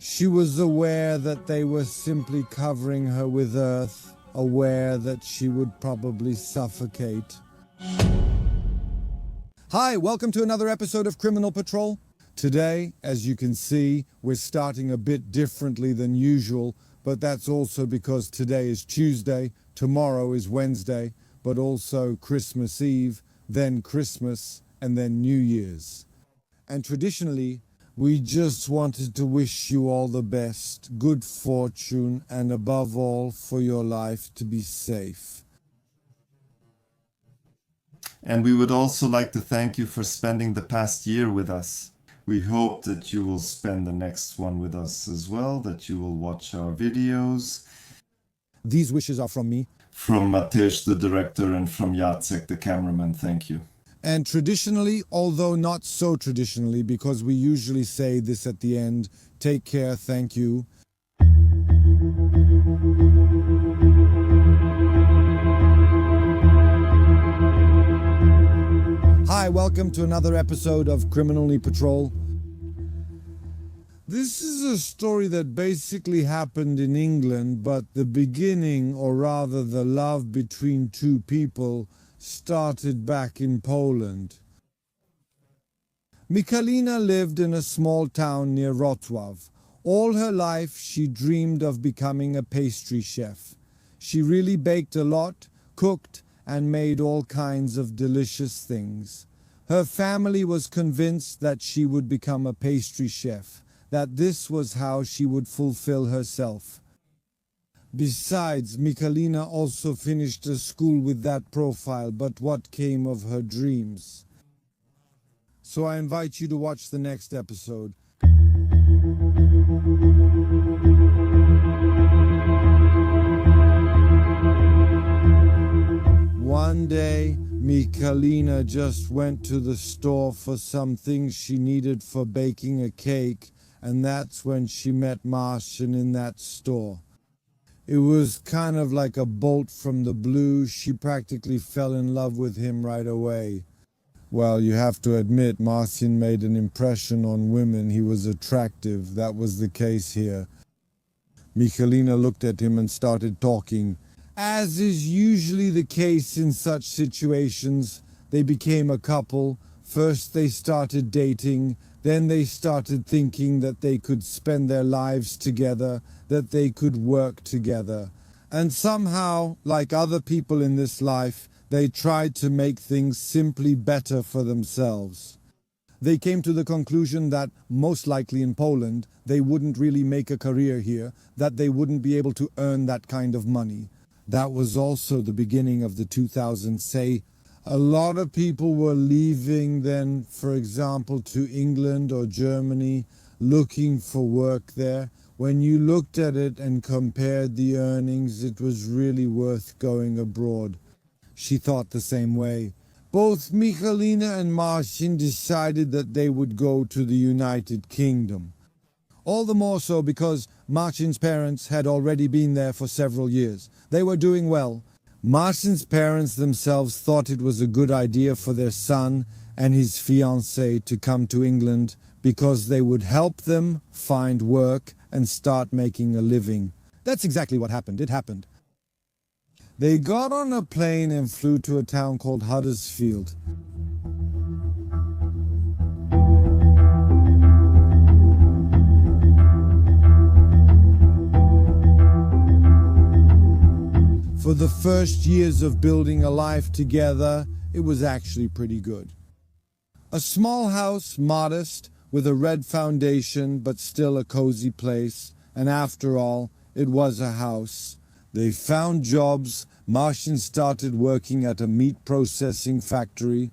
She was aware that they were simply covering her with earth, aware that she would probably suffocate. Hi, welcome to another episode of Criminal Patrol. Today, as you can see, we're starting a bit differently than usual, but that's also because today is Tuesday, tomorrow is Wednesday, but also Christmas Eve, then Christmas, and then New Year's. And traditionally, we just wanted to wish you all the best, good fortune, and above all, for your life to be safe. And we would also like to thank you for spending the past year with us. We hope that you will spend the next one with us as well, that you will watch our videos. These wishes are from me. From Matej, the director, and from Jacek, the cameraman. Thank you. And traditionally, although not so traditionally, because we usually say this at the end, take care, thank you. Hi, welcome to another episode of Criminally Patrol. This is a story that basically happened in England, but the beginning, or rather the love between two people, started back in Poland. Michalina lived in a small town near Wrocław. All her life she dreamed of becoming a pastry chef. She really baked a lot, cooked, and made all kinds of delicious things. Her family was convinced that she would become a pastry chef, that this was how she would fulfill herself. Besides, Michalina also finished a school with that profile, but what came of her dreams? So I invite you to watch the next episode. One day, Michalina just went to the store for some things she needed for baking a cake, and that's when she met Marcin in that store. It was kind of like a bolt from the blue. She practically fell in love with him right away. Well, you have to admit, Marcin made an impression on women. He was attractive. That was the case here. Michalina looked at him and started talking. As is usually the case in such situations, they became a couple. First they started dating, then they started thinking that they could spend their lives together, that they could work together. And somehow, like other people in this life, they tried to make things simply better for themselves. They came to the conclusion that, most likely in Poland, they wouldn't really make a career here, that they wouldn't be able to earn that kind of money. That was also the beginning of the 2000s. Say, a lot of people were leaving then, for example, to England or Germany, looking for work there. When you looked at it and compared the earnings, it was really worth going abroad. She thought the same way. Both Michalina and Marcin decided that they would go to the United Kingdom. All the more so because Marcin's parents had already been there for several years. They were doing well. Marcin's parents themselves thought it was a good idea for their son and his fiancée to come to England because they would help them find work and start making a living. That's exactly what happened. It happened. They got on a plane and flew to a town called Huddersfield. For the first years of building a life together, it was actually pretty good. A small house, modest, with a red foundation, but still a cozy place. And after all, it was a house. They found jobs. Marcin started working at a meat processing factory.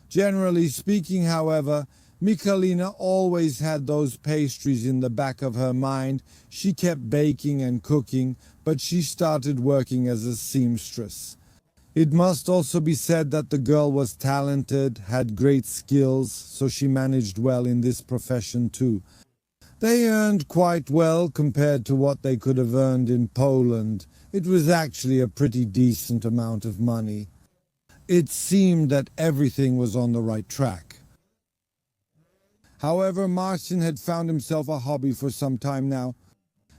Generally speaking, however, Michalina always had those pastries in the back of her mind. She kept baking and cooking, but she started working as a seamstress. It must also be said that the girl was talented, had great skills, so she managed well in this profession too. They earned quite well compared to what they could have earned in Poland. It was actually a pretty decent amount of money. It seemed that everything was on the right track. However, Marcin had found himself a hobby for some time now.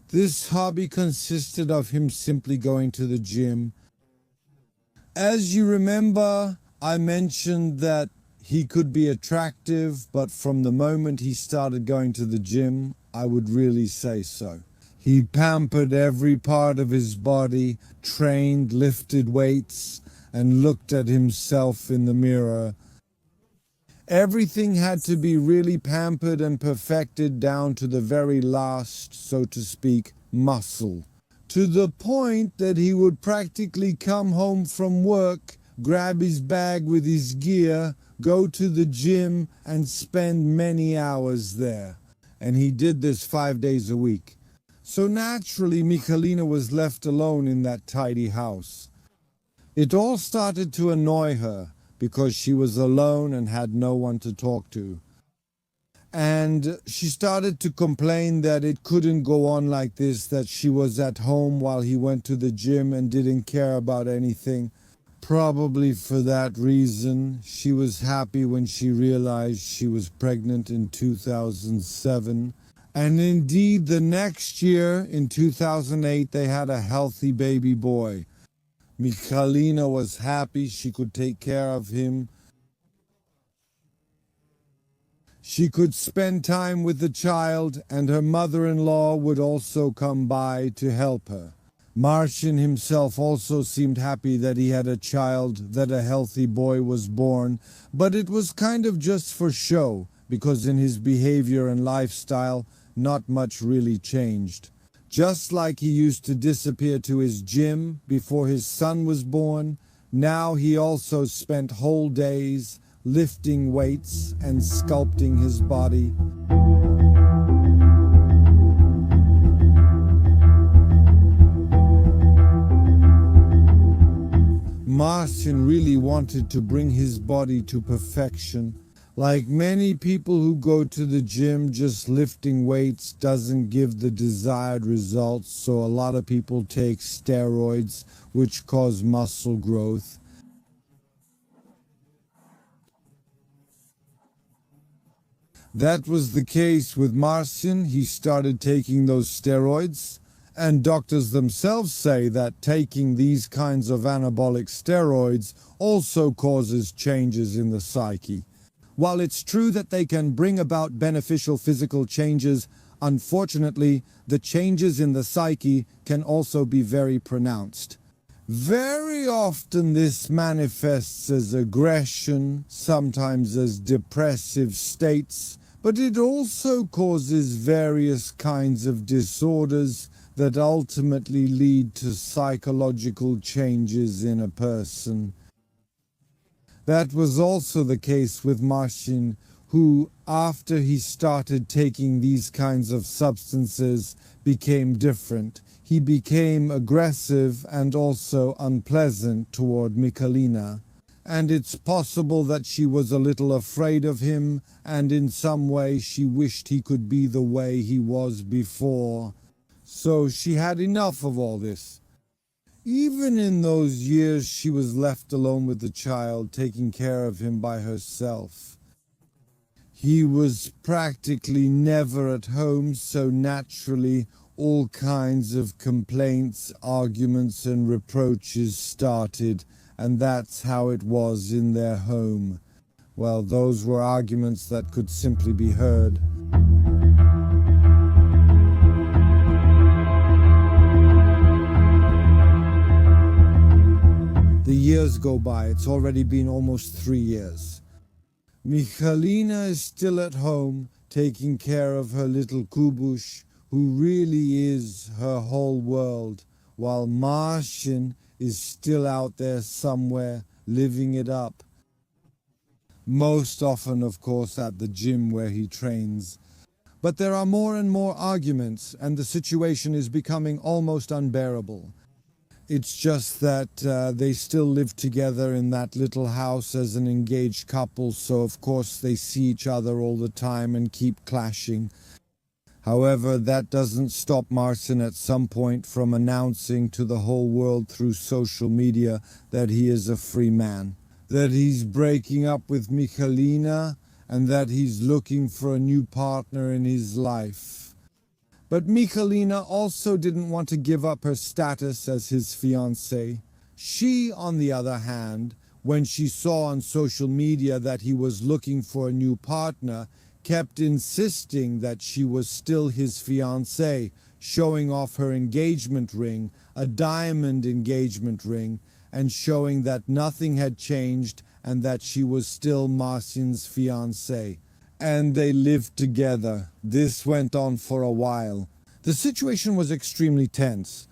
This hobby consisted of him simply going to the gym. As you remember, I mentioned that he could be attractive, but from the moment he started going to the gym, I would really say so. He pampered every part of his body, trained, lifted weights, and looked at himself in the mirror. Everything had to be really pampered and perfected down to the very last, so to speak, muscle. To the point that he would practically come home from work, grab his bag with his gear, go to the gym, and spend many hours there. And he did this 5 days a week. So naturally, Michalina was left alone in that tidy house. It all started to annoy her, because she was alone and had no one to talk to. And she started to complain that it couldn't go on like this, that she was at home while he went to the gym and didn't care about anything. Probably for that reason, she was happy when she realized she was pregnant in 2007. And indeed, the next year, in 2008, they had a healthy baby boy. Michalina was happy she could take care of him. She could spend time with the child, and her mother-in-law would also come by to help her. Marcin himself also seemed happy that he had a child, that a healthy boy was born, but it was kind of just for show, because in his behavior and lifestyle, not much really changed. Just like he used to disappear to his gym before his son was born, now he also spent whole days lifting weights and sculpting his body. Marcin really wanted to bring his body to perfection. Like many people who go to the gym, just lifting weights doesn't give the desired results, so a lot of people take steroids, which cause muscle growth. That was the case with Marcin. He started taking those steroids, and doctors themselves say that taking these kinds of anabolic steroids also causes changes in the psyche. While it's true that they can bring about beneficial physical changes, unfortunately, the changes in the psyche can also be very pronounced. Very often this manifests as aggression, sometimes as depressive states, but it also causes various kinds of disorders that ultimately lead to psychological changes in a person. That was also the case with Marcin, who, after he started taking these kinds of substances, became different. He became aggressive and also unpleasant toward Michalina. And it's possible that she was a little afraid of him, and in some way she wished he could be the way he was before. So she had enough of all this. Even in those years, she was left alone with the child, taking care of him by herself. He was practically never at home, so naturally all kinds of complaints, arguments, and reproaches started, and that's how it was in their home. Well, those were arguments that could simply be heard. The years go by. It's already been almost 3 years. Michalina is still at home, taking care of her little Kubush, who really is her whole world, while Marcin is still out there somewhere, living it up. Most often, of course, at the gym where he trains. But there are more and more arguments, and the situation is becoming almost unbearable. It's just that they still live together in that little house as an engaged couple, so of course they see each other all the time and keep clashing. However, that doesn't stop Marcin at some point from announcing to the whole world through social media that he is a free man, that he's breaking up with Michalina, and that he's looking for a new partner in his life. But Michalina also didn't want to give up her status as his fiancée. She, on the other hand, when she saw on social media that he was looking for a new partner, kept insisting that she was still his fiancée, showing off her engagement ring, a diamond engagement ring, and showing that nothing had changed and that she was still Marcin's fiancée. And they lived together. This went on for a while. The situation was extremely tense.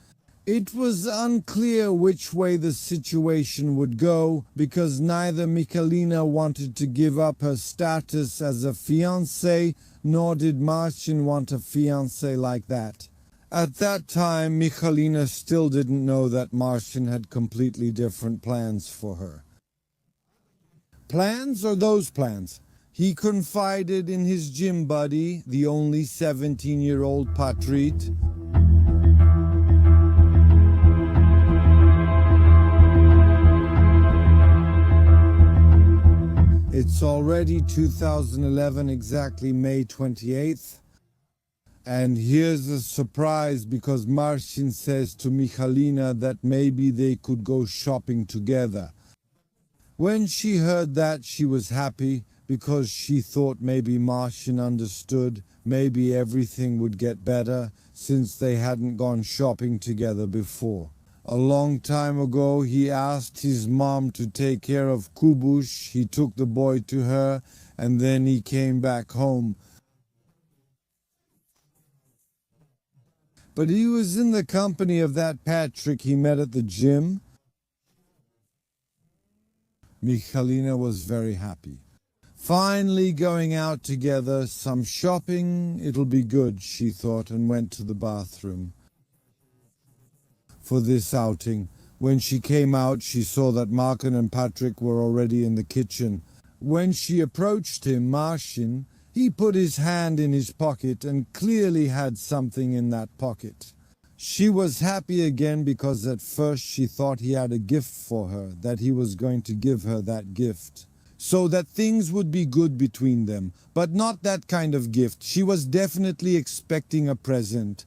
It was unclear which way the situation would go because neither Michalina wanted to give up her status as a fiancée, nor did Marcin want a fiancée like that. At that time, Michalina still didn't know that Marcin had completely different plans for her. Plans or those plans? He confided in his gym buddy, the only 17-year-old Patrit. It's already 2011, exactly May 28th. And here's a surprise because Marcin says to Michalina that maybe they could go shopping together. When she heard that, she was happy because she thought maybe Marcin understood, maybe everything would get better since they hadn't gone shopping together before. A long time ago, he asked his mom to take care of Kubush. He took the boy to her, and then he came back home. But he was in the company of that Patrick he met at the gym. Michalina was very happy. Finally going out together, some shopping, it'll be good, she thought, and went to the bathroom. For this outing, when she came out, she saw that Marcin and Patrick were already in the kitchen. When she approached him, Marcin, he put his hand in his pocket and clearly had something in that pocket. She was happy again because at first she thought he had a gift for her, that he was going to give her that gift. So that things would be good between them, but not that kind of gift. She was definitely expecting a present,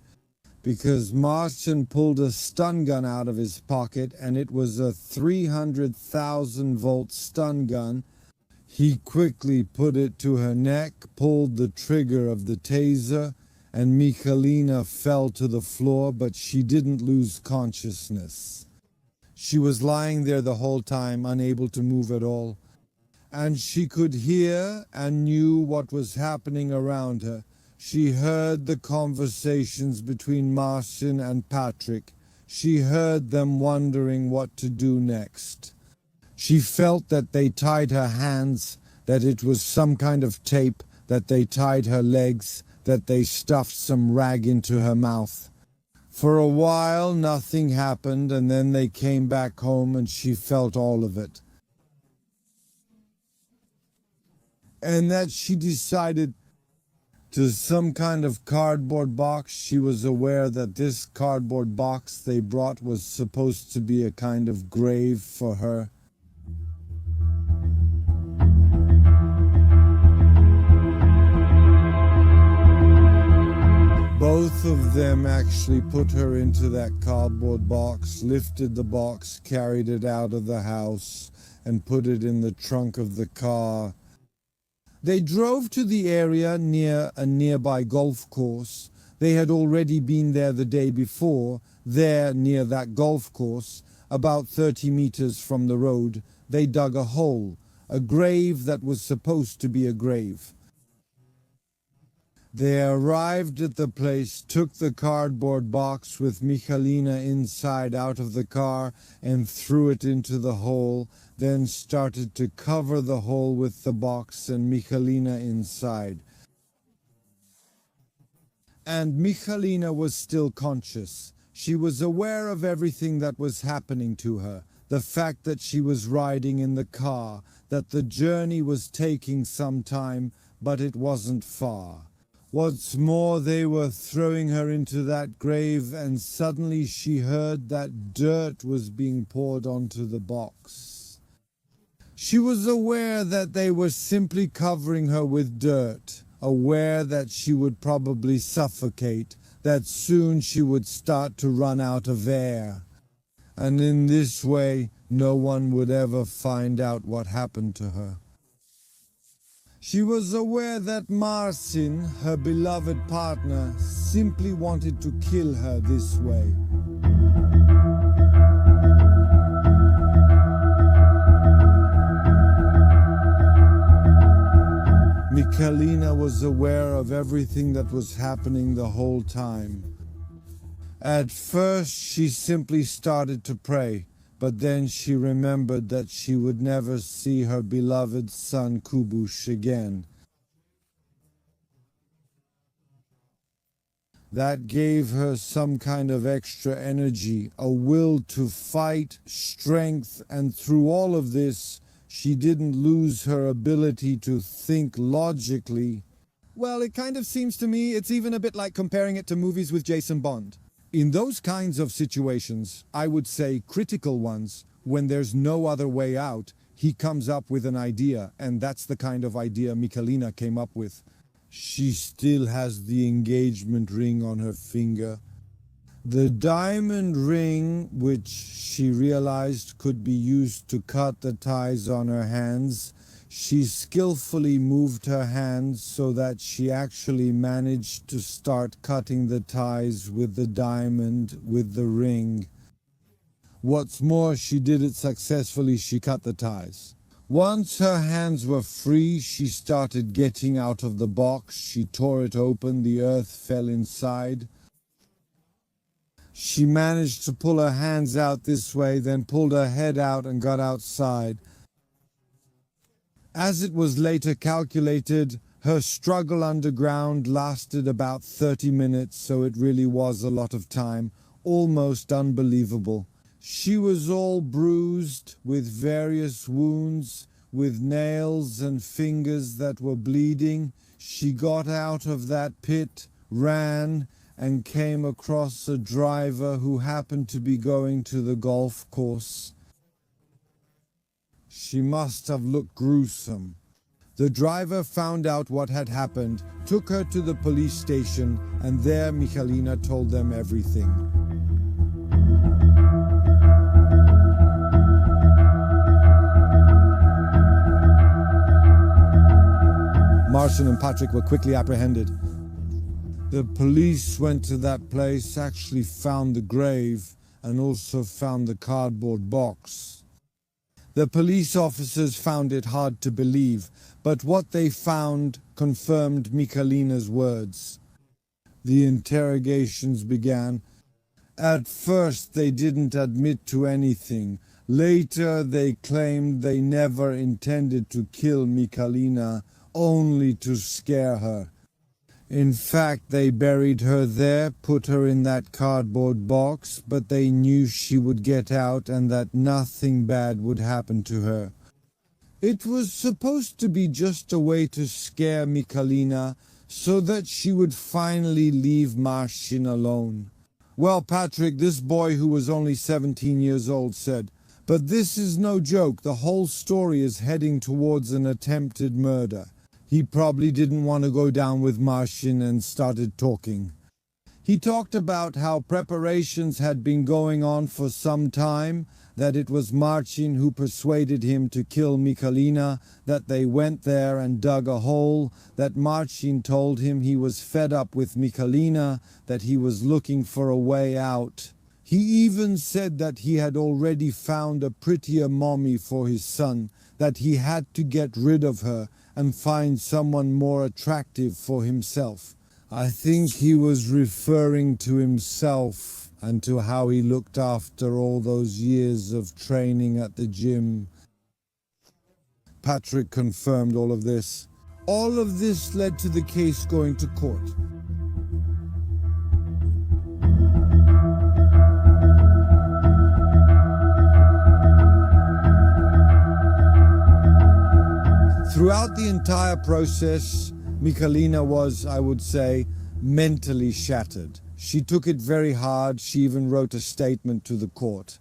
because Marcin pulled a stun gun out of his pocket, and it was a 300,000-volt stun gun. He quickly put it to her neck, pulled the trigger of the taser, and Michalina fell to the floor, but she didn't lose consciousness. She was lying there the whole time, unable to move at all. And she could hear and knew what was happening around her. She heard the conversations between Marcin and Patrick. She heard them wondering what to do next. She felt that they tied her hands, that it was some kind of tape, that they tied her legs, that they stuffed some rag into her mouth. For a while nothing happened, and then they came back home and she felt all of it. And that she decided to some kind of cardboard box. She was aware that this cardboard box they brought was supposed to be a kind of grave for her. Both of them actually put her into that cardboard box, lifted the box, carried it out of the house, and put it in the trunk of the car. They drove to the area near a nearby golf course. They had already been there the day before. There, near that golf course, about 30 meters from the road, they dug a hole, a grave that was supposed to be a grave. They arrived at the place, took the cardboard box with Michalina inside out of the car and threw it into the hole, then started to cover the hole with the box and Michalina inside. And Michalina was still conscious. She was aware of everything that was happening to her, the fact that she was riding in the car, that the journey was taking some time, but it wasn't far. What's more, they were throwing her into that grave, and suddenly she heard that dirt was being poured onto the box. She was aware that they were simply covering her with dirt, aware that she would probably suffocate, that soon she would start to run out of air. And in this way, no one would ever find out what happened to her. She was aware that Marcin, her beloved partner, simply wanted to kill her this way. Michalina was aware of everything that was happening the whole time. At first, she simply started to pray, but then she remembered that she would never see her beloved son Kubush again. That gave her some kind of extra energy, a will to fight, strength, and through all of this, she didn't lose her ability to think logically. Well, it kind of seems to me it's even a bit like comparing it to movies with Jason Bond. In those kinds of situations, I would say critical ones, when there's no other way out, he comes up with an idea, and that's the kind of idea Michalina came up with. She still has the engagement ring on her finger. The diamond ring, which she realized could be used to cut the ties on her hands, she skillfully moved her hands so that she actually managed to start cutting the ties with the diamond with the ring. What's more, she did it successfully. She cut the ties. Once her hands were free, she started getting out of the box. She tore it open. The earth fell inside. She managed to pull her hands out this way, then pulled her head out and got outside. As it was later calculated, her struggle underground lasted about 30 minutes, so it really was a lot of time, almost unbelievable. She was all bruised, with various wounds, with nails and fingers that were bleeding. She got out of that pit, ran, and came across a driver who happened to be going to the golf course. She must have looked gruesome. The driver found out what had happened, took her to the police station, and there Michalina told them everything. Marcin and Patrick were quickly apprehended. The police went to that place, actually found the grave, and also found the cardboard box. The police officers found it hard to believe, but what they found confirmed Michalina's words. The interrogations began. At first they didn't admit to anything. Later they claimed they never intended to kill Michalina, only to scare her. In fact, they buried her there, put her in that cardboard box, but they knew she would get out and that nothing bad would happen to her. It was supposed to be just a way to scare Michalina so that she would finally leave Marcin alone. Well, Patrick, this boy who was only 17 years old, said, "But this is no joke. The whole story is heading towards an attempted murder." He probably didn't want to go down with Marcin and started talking. He talked about how preparations had been going on for some time, that it was Marcin who persuaded him to kill Michalina, that they went there and dug a hole, that Marcin told him he was fed up with Michalina, that he was looking for a way out. He even said that he had already found a prettier mommy for his son, that he had to get rid of her and find someone more attractive for himself. I think he was referring to himself and to how he looked after all those years of training at the gym. Patrick confirmed all of this. All of this led to the case going to court. Throughout the entire process, Michalina was, I would say, mentally shattered. She took it very hard. She even wrote a statement to the court.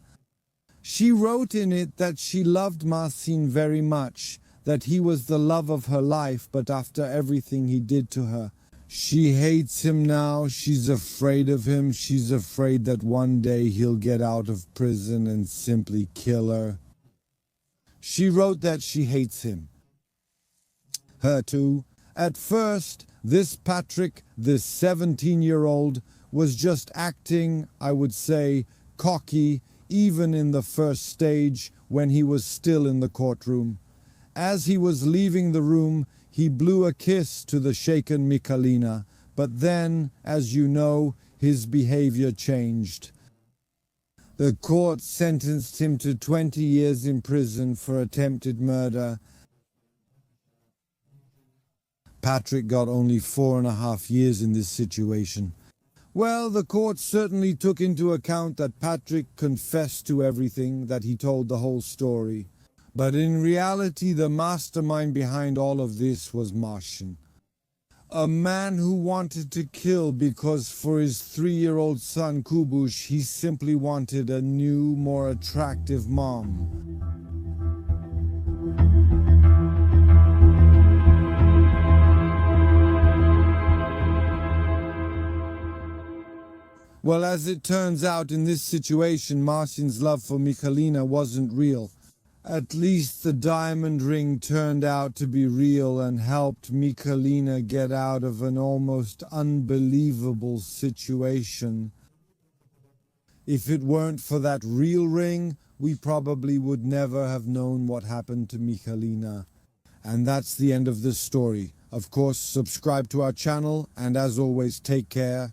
She wrote in it that she loved Marcin very much, that he was the love of her life, but after everything he did to her, she hates him now, she's afraid of him, she's afraid that one day he'll get out of prison and simply kill her. She wrote that she hates him. Her too. At first, this Patrick, this 17-year-old, was just acting, I would say, cocky, even in the first stage when he was still in the courtroom. As he was leaving the room, he blew a kiss to the shaken Michalina, but then, as you know, his behavior changed. The court sentenced him to 20 years in prison for attempted murder. Patrick got only 4.5 years in this situation. Well, the court certainly took into account that Patrick confessed to everything, that he told the whole story. But in reality, the mastermind behind all of this was Marcin. A man who wanted to kill because for his 3-year-old son Kubush, he simply wanted a new, more attractive mom. Well, as it turns out, in this situation, Marcin's love for Michalina wasn't real. At least the diamond ring turned out to be real and helped Michalina get out of an almost unbelievable situation. If it weren't for that real ring, we probably would never have known what happened to Michalina. And that's the end of this story. Of course, subscribe to our channel, and as always, take care.